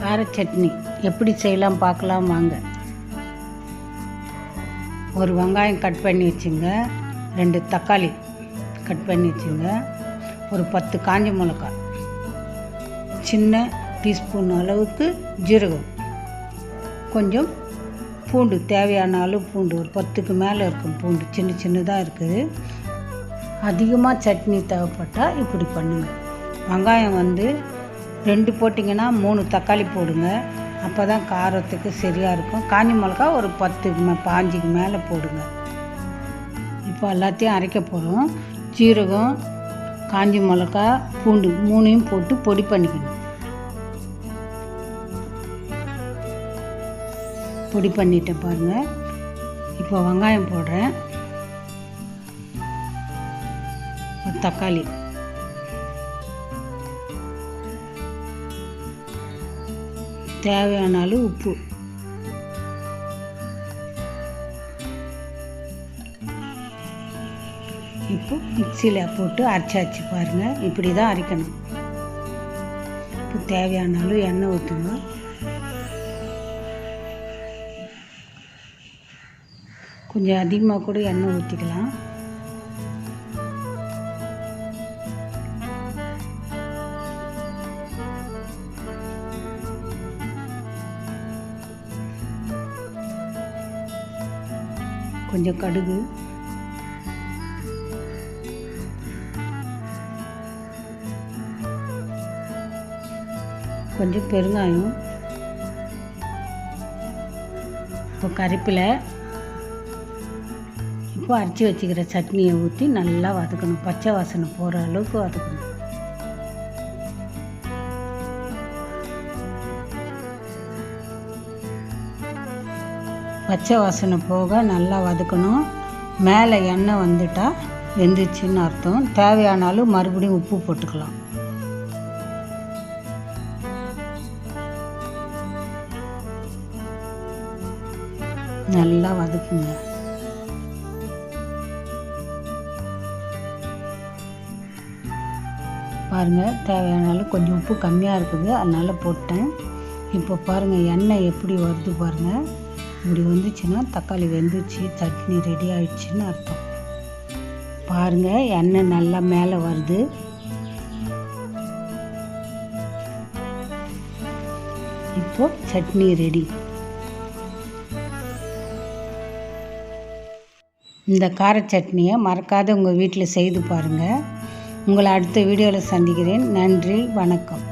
கார சட்னி எப்படி செய்யலாம் பார்க்கலாம் வாங்க. ஒரு வெங்காயம் கட் பண்ணி வச்சுங்க, 2 தக்காளி கட் பண்ணி வச்சுங்க, ஒரு 10 காஞ்ச மிளகாய், சின்ன டீஸ்பூன் அளவுக்கு ஜீரகம், கொஞ்சம் பூண்டு, தேவையான அளவு பூண்டு, ஒரு 10க்கு மேலே இருக்கும் பூண்டு, சின்னதாக இருக்குது. அதிகமாக சட்னி தேவைப்பட்டால் இப்படி பண்ணுங்கள். வெங்காயம் 2 போட்டிங்கன்னா 3 தக்காளி போடுங்க, அப்போ தான் காரத்துக்கு சரியாக இருக்கும். காஞ்ச மிளகா ஒரு 10-15க்கு மேலே போடுங்க. இப்போ எல்லாத்தையும் அரைக்க போகிறோம். ஜீரகம், காஞ்ச மிளகா, பூண்டு 3ஐயும் போட்டு பொடி பண்ணிக்கணும். பொடி பண்ணிட்டேன் பாருங்கள். இப்போ வெங்காயம் போடுறேன், தக்காளி, தேவையான அளவு உப்பு, இப்போ மிக்சியில் போட்டு அரைச்சாச்சு பாருங்கள். இப்படி தான் அரைக்கணும். இப்போ தேவையான அளவு எண்ணெய் ஊற்றுங்க. கொஞ்சம் அதிகமாக கூட எண்ணெய் ஊற்றிக்கலாம். கொஞ்சம் கடுகு, கொஞ்சம் பெருங்காயம், இப்போ கறிப்பிலை, இப்போ அரைச்சி வச்சுக்கிற சட்னியை ஊற்றி நல்லா வதக்கணும். பச்சை வாசனை போகிற அளவுக்கு வதக்கணும். பச்சை வாசனை போக நல்லா வதக்கணும். மேலே எண்ணெய் வந்துட்டால் வெந்துச்சுன்னு அர்த்தம். தேவையான அளவு மறுபடியும் உப்பு போட்டுக்கலாம். நல்லா வதக்குங்க. பாருங்கள், தேவையான அளவு கொஞ்சம் உப்பு கம்மியாக இருக்குது, அதனால் போட்டேன். இப்போ பாருங்கள் எண்ணெய் எப்படி வருது பாருங்கள். இப்படி வந்துச்சுன்னா தக்காளி வெந்துச்சு, சட்னி ரெடி ஆயிடுச்சுன்னு அர்த்தம். பாருங்கள், எண்ணெய் நல்லா மேலே வருது. இப்போ சட்னி ரெடி. இந்த கார சட்னியை மறக்காத உங்கள் வீட்டில் செய்து பாருங்கள். உங்களை அடுத்த வீடியோவில் சந்திக்கிறேன். நன்றி, வணக்கம்.